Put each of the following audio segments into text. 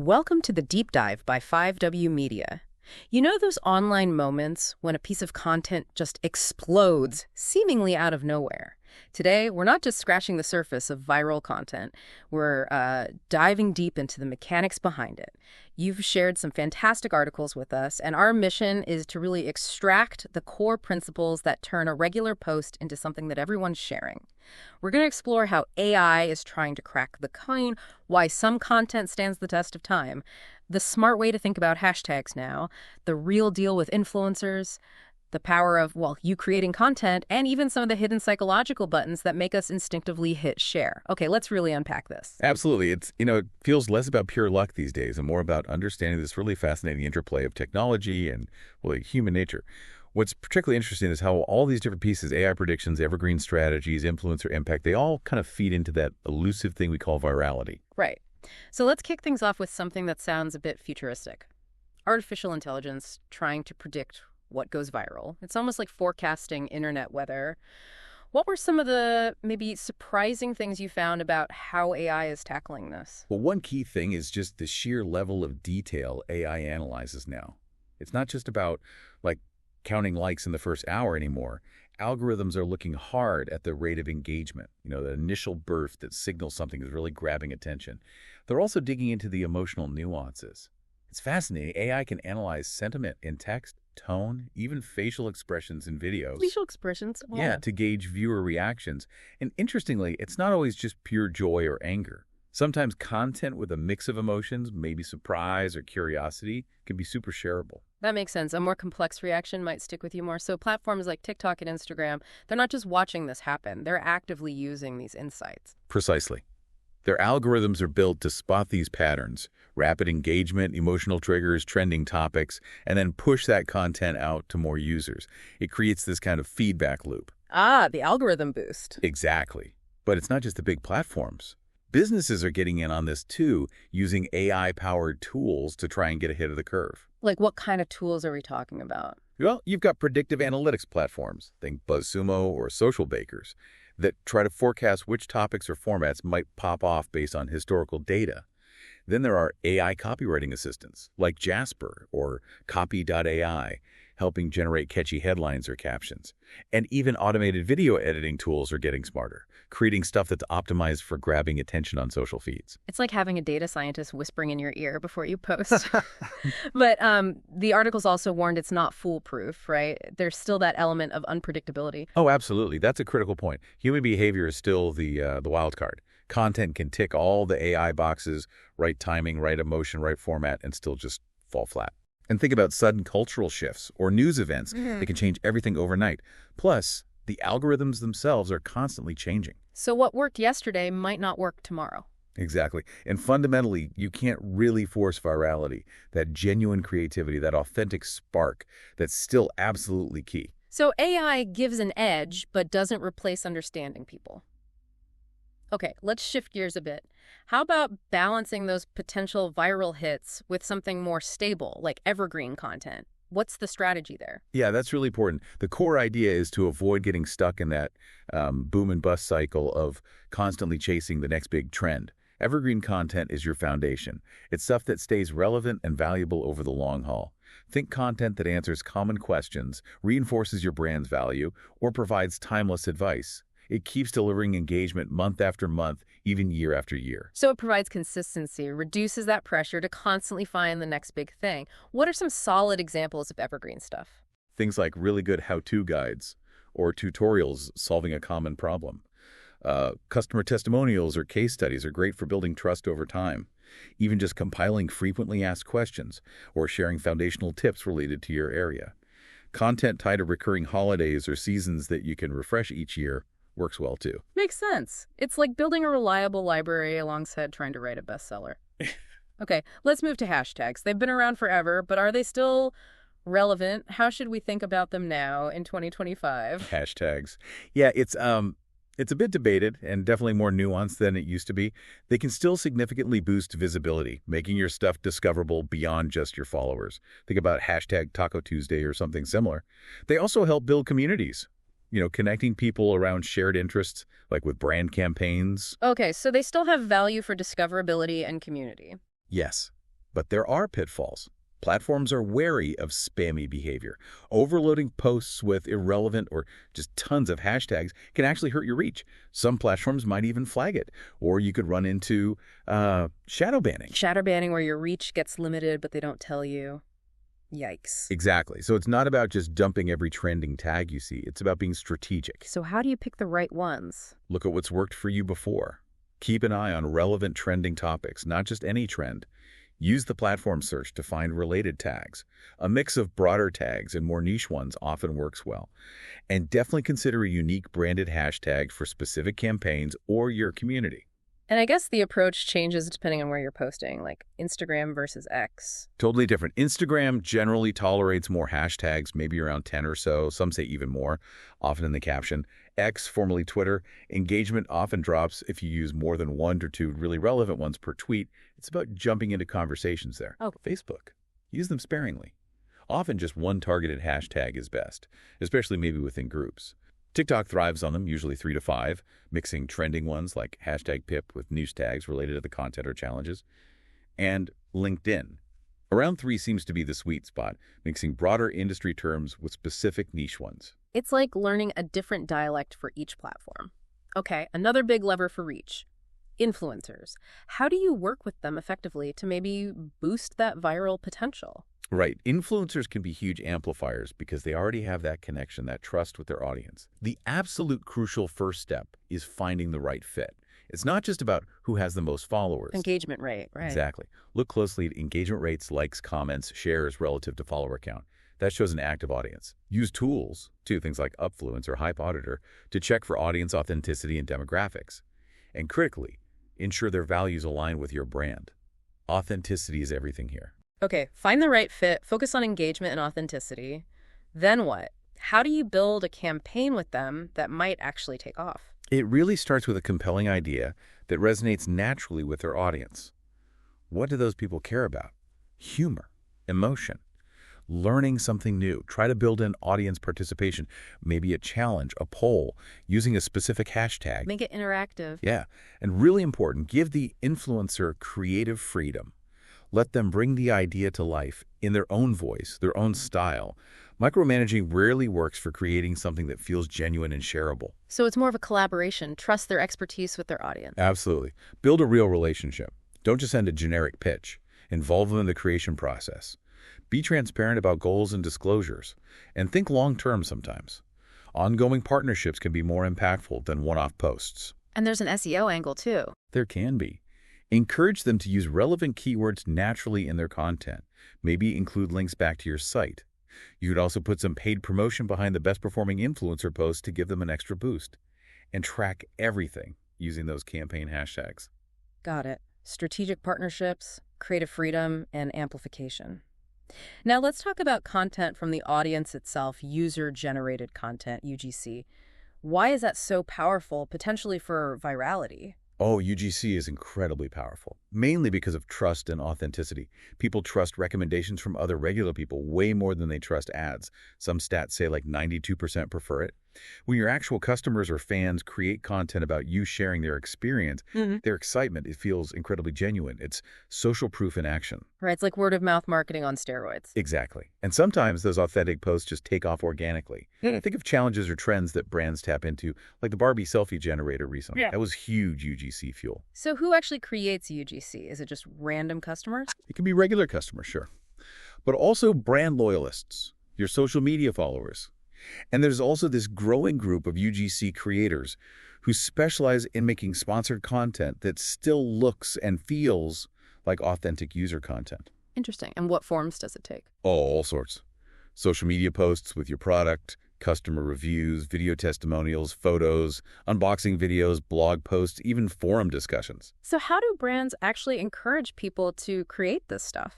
Welcome to the Deep Dive by 5W Media. You know those online moments when a piece of content just explodes, seemingly out of nowhere? Today, we're not just scratching the surface of viral content. We're diving deep into the mechanics behind it. You've shared some fantastic articles with us, and our mission is to really extract the core principles that turn a regular post into something that everyone's sharing. We're going to explore how AI is trying to crack the code, why some content stands the test of time, the smart way to think about hashtags now, the real deal with influencers, the power of, well, you creating content, and even some of the hidden psychological buttons that make us instinctively hit share. Okay, let's really unpack this. Absolutely. It feels less about pure luck these days and more about understanding this really fascinating interplay of technology and, well, human nature. What's particularly interesting is how all these different pieces, AI predictions, evergreen strategies, influencer impact, they all kind of feed into that elusive thing we call virality. Right. So let's kick things off with something that sounds a bit futuristic. Artificial intelligence trying to predict what goes viral. It's almost like forecasting internet weather. What were some of the maybe surprising things you found about how AI is tackling this? Well, one key thing is just the sheer level of detail AI analyzes now. It's not just about, counting likes in the first hour anymore. Algorithms are looking hard at the rate of engagement, the initial burst that signals something is really grabbing attention. They're also digging into the emotional nuances. It's fascinating. AI can analyze sentiment in text, tone, even facial expressions in videos. Facial expressions? Wow. Yeah, to gauge viewer reactions. And interestingly, it's not always just pure joy or anger. Sometimes content with a mix of emotions, maybe surprise or curiosity, can be super shareable. That makes sense. A more complex reaction might stick with you more. So platforms like TikTok and Instagram, they're not just watching this happen. They're actively using these insights. Precisely. Their algorithms are built to spot these patterns, rapid engagement, emotional triggers, trending topics, and then push that content out to more users. It creates this kind of feedback loop. Ah, the algorithm boost. Exactly. But it's not just the big platforms. Businesses are getting in on this too, using AI-powered tools to try and get ahead of the curve. Like what kind of tools are we talking about? Well, you've got predictive analytics platforms, think BuzzSumo or Social Bakers, that try to forecast which topics or formats might pop off based on historical data. Then there are AI copywriting assistants like Jasper or Copy.ai, helping generate catchy headlines or captions. And even automated video editing tools are getting smarter, creating stuff that's optimized for grabbing attention on social feeds. It's like having a data scientist whispering in your ear before you post. But the articles also warned it's not foolproof, right? There's still that element of unpredictability. Oh, absolutely. That's a critical point. Human behavior is still the wild card. Content can tick all the AI boxes, right timing, right emotion, right format, and still just fall flat. And think about sudden cultural shifts or news events that can change everything overnight. Plus, the algorithms themselves are constantly changing. So what worked yesterday might not work tomorrow. Exactly. And fundamentally, you can't really force virality, that genuine creativity, that authentic spark that's still absolutely key. So AI gives an edge, but doesn't replace understanding people. Okay, let's shift gears a bit. How about balancing those potential viral hits with something more stable, like evergreen content? What's the strategy there? Yeah, that's really important. The core idea is to avoid getting stuck in that boom and bust cycle of constantly chasing the next big trend. Evergreen content is your foundation. It's stuff that stays relevant and valuable over the long haul. Think content that answers common questions, reinforces your brand's value, or provides timeless advice. It keeps delivering engagement month after month, even year after year. So it provides consistency, reduces that pressure to constantly find the next big thing. What are some solid examples of evergreen stuff? Things like really good how-to guides or tutorials solving a common problem. Customer testimonials or case studies are great for building trust over time. Even just compiling frequently asked questions or sharing foundational tips related to your area. Content tied to recurring holidays or seasons that you can refresh each year works well too. Makes sense. It's like building a reliable library alongside trying to write a bestseller. Okay, let's move to hashtags. They've been around forever, but are they still relevant? How should we think about them now in 2025? Hashtags. Yeah, it's a bit debated and definitely more nuanced than it used to be. They can still significantly boost visibility, making your stuff discoverable beyond just your followers. Think about hashtag Taco Tuesday or something similar. They also help build communities. Connecting people around shared interests, like with brand campaigns. Okay, so they still have value for discoverability and community. Yes. But there are pitfalls. Platforms are wary of spammy behavior. Overloading posts with irrelevant or just tons of hashtags can actually hurt your reach. Some platforms might even flag it. Or you could run into shadow banning. Shadow banning where your reach gets limited, but they don't tell you. Yikes. Exactly. So it's not about just dumping every trending tag you see. It's about being strategic. So how do you pick the right ones? Look at what's worked for you before. Keep an eye on relevant trending topics, not just any trend. Use the platform search to find related tags. A mix of broader tags and more niche ones often works well. And definitely consider a unique branded hashtag for specific campaigns or your community. And I guess the approach changes depending on where you're posting, like Instagram versus X. Totally different. Instagram generally tolerates more hashtags, maybe around 10 or so. Some say even more, often in the caption. X, formerly Twitter, engagement often drops if you use more than 1 or 2 really relevant ones per tweet. It's about jumping into conversations there. Oh. Facebook, use them sparingly. Often just one targeted hashtag is best, especially maybe within groups. TikTok thrives on them, usually 3 to 5, mixing trending ones like hashtag #pip with news tags related to the content or challenges. And LinkedIn. Around 3 seems to be the sweet spot, mixing broader industry terms with specific niche ones. It's like learning a different dialect for each platform. Okay, another big lever for reach. Influencers. How do you work with them effectively to maybe boost that viral potential? Right. Influencers can be huge amplifiers because they already have that connection, that trust with their audience. The absolute crucial first step is finding the right fit. It's not just about who has the most followers. Engagement rate, right. Exactly. Look closely at engagement rates, likes, comments, shares relative to follower count. That shows an active audience. Use tools, too, things like Upfluence or Hype Auditor, to check for audience authenticity and demographics. And critically, ensure their values align with your brand. Authenticity is everything here. Okay, find the right fit, focus on engagement and authenticity. Then what? How do you build a campaign with them that might actually take off? It really starts with a compelling idea that resonates naturally with their audience. What do those people care about? Humor, emotion, learning something new. Try to build in audience participation, maybe a challenge, a poll, using a specific hashtag. Make it interactive. Yeah, and really important, give the influencer creative freedom. Let them bring the idea to life in their own voice, their own style. Micromanaging rarely works for creating something that feels genuine and shareable. So it's more of a collaboration. Trust their expertise with their audience. Absolutely. Build a real relationship. Don't just send a generic pitch. Involve them in the creation process. Be transparent about goals and disclosures. And think long-term sometimes. Ongoing partnerships can be more impactful than one-off posts. And there's an SEO angle, too. There can be. Encourage them to use relevant keywords naturally in their content. Maybe include links back to your site. You could also put some paid promotion behind the best-performing influencer posts to give them an extra boost. And track everything using those campaign hashtags. Got it. Strategic partnerships, creative freedom, and amplification. Now let's talk about content from the audience itself, user-generated content, UGC. Why is that so powerful, potentially for virality? Oh, UGC is incredibly powerful, mainly because of trust and authenticity. People trust recommendations from other regular people way more than they trust ads. Some stats say like 92% prefer it. When your actual customers or fans create content about you sharing their experience, their excitement, it feels incredibly genuine. It's social proof in action. Right, it's like word-of-mouth marketing on steroids. Exactly. And sometimes those authentic posts just take off organically. Think of challenges or trends that brands tap into, like the Barbie selfie generator recently. Yeah. That was huge UGC fuel. So who actually creates UGC? Is it just random customers? It can be regular customers, sure, but also brand loyalists, your social media followers. And there's also this growing group of UGC creators who specialize in making sponsored content that still looks and feels like authentic user content. Interesting. And what forms does it take? Oh, all sorts. Social media posts with your product, customer reviews, video testimonials, photos, unboxing videos, blog posts, even forum discussions. So how do brands actually encourage people to create this stuff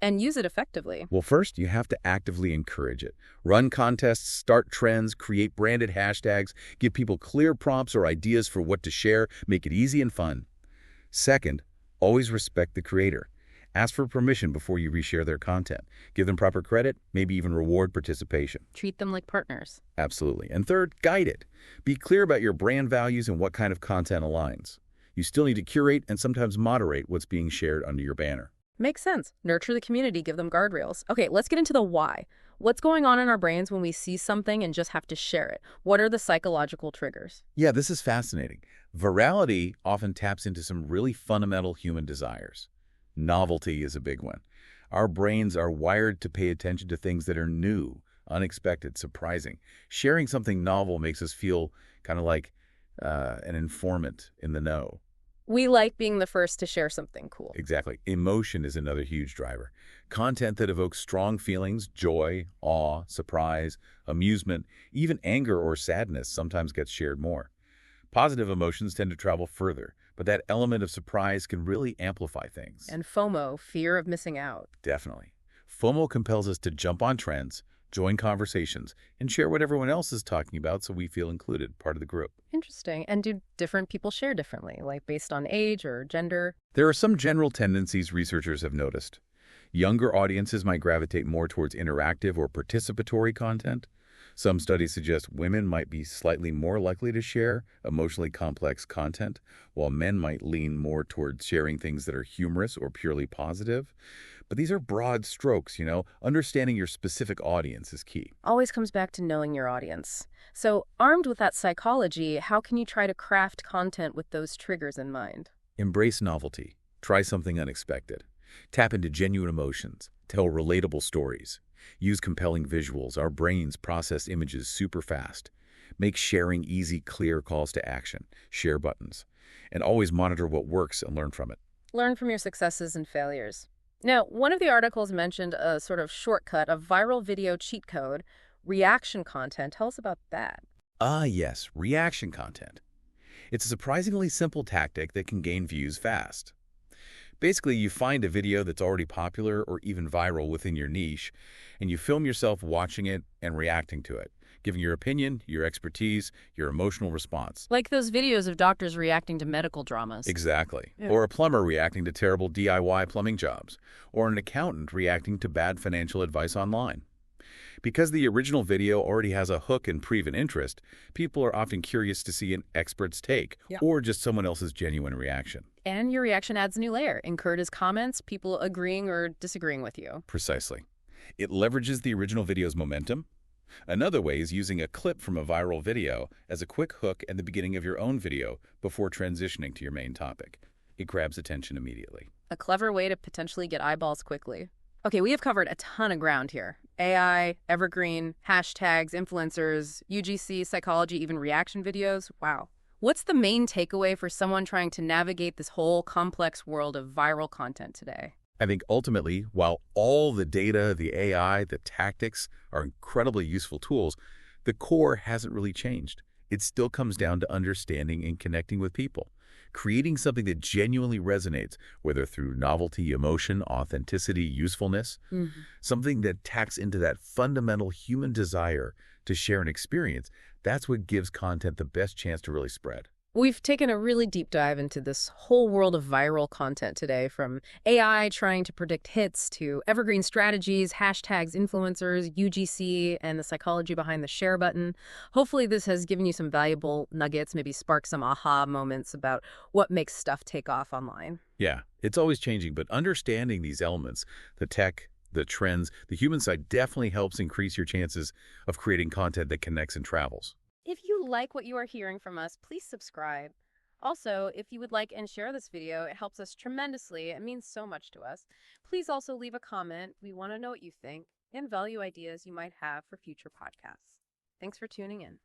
and use it effectively? Well, first, you have to actively encourage it. Run contests, start trends, create branded hashtags, give people clear prompts or ideas for what to share, make it easy and fun. Second, always respect the creator. Ask for permission before you reshare their content. Give them proper credit, maybe even reward participation. Treat them like partners. Absolutely. And third, guide it. Be clear about your brand values and what kind of content aligns. You still need to curate and sometimes moderate what's being shared under your banner. Makes sense. Nurture the community, give them guardrails. Okay, let's get into the why. What's going on in our brains when we see something and just have to share it? What are the psychological triggers? Yeah, this is fascinating. Virality often taps into some really fundamental human desires. Novelty is a big one. Our brains are wired to pay attention to things that are new, unexpected, surprising. Sharing something novel makes us feel kind of like an informant in the know. We like being the first to share something cool. Exactly. Emotion is another huge driver. Content that evokes strong feelings, joy, awe, surprise, amusement, even anger or sadness sometimes gets shared more. Positive emotions tend to travel further, but that element of surprise can really amplify things. And FOMO, fear of missing out. Definitely. FOMO compels us to jump on trends, join conversations, and share what everyone else is talking about so we feel included, part of the group. Interesting. And do different people share differently, like based on age or gender? There are some general tendencies researchers have noticed. Younger audiences might gravitate more towards interactive or participatory content. Some studies suggest women might be slightly more likely to share emotionally complex content, while men might lean more towards sharing things that are humorous or purely positive. But these are broad strokes, Understanding your specific audience is key. Always comes back to knowing your audience. So, armed with that psychology, how can you try to craft content with those triggers in mind? Embrace novelty. Try something unexpected. Tap into genuine emotions. Tell relatable stories. Use compelling visuals. Our brains process images super fast. Make sharing easy, clear calls to action. Share buttons. And always monitor what works and learn from it. Learn from your successes and failures. Now, one of the articles mentioned a sort of shortcut, a viral video cheat code, reaction content. Tell us about that. Yes, reaction content. It's a surprisingly simple tactic that can gain views fast. Basically, you find a video that's already popular or even viral within your niche, and you film yourself watching it and reacting to it, giving your opinion, your expertise, your emotional response. Like those videos of doctors reacting to medical dramas. Exactly. Yeah. Or a plumber reacting to terrible DIY plumbing jobs, or an accountant reacting to bad financial advice online. Because the original video already has a hook and proven interest, people are often curious to see an expert's take, or just someone else's genuine reaction. And your reaction adds a new layer. Encourages comments, people agreeing or disagreeing with you. Precisely. It leverages the original video's momentum. Another way is using a clip from a viral video as a quick hook at the beginning of your own video before transitioning to your main topic. It grabs attention immediately. A clever way to potentially get eyeballs quickly. Okay, we have covered a ton of ground here. AI, evergreen, hashtags, influencers, UGC, psychology, even reaction videos. Wow. What's the main takeaway for someone trying to navigate this whole complex world of viral content today? I think ultimately, while all the data, the AI, the tactics are incredibly useful tools, the core hasn't really changed. It still comes down to understanding and connecting with people, creating something that genuinely resonates, whether through novelty, emotion, authenticity, usefulness, something that taps into that fundamental human desire to share an experience. That's what gives content the best chance to really spread. We've taken a really deep dive into this whole world of viral content today, from AI trying to predict hits to evergreen strategies, hashtags, influencers, UGC, and the psychology behind the share button. Hopefully this has given you some valuable nuggets, maybe sparked some aha moments about what makes stuff take off online. Yeah, it's always changing, but understanding these elements, the tech, the trends, the human side definitely helps increase your chances of creating content that connects and travels. If you like what you are hearing from us, please subscribe. Also, if you would like and share this video, it helps us tremendously. It means so much to us. Please also leave a comment. We want to know what you think and value ideas you might have for future podcasts. Thanks for tuning in.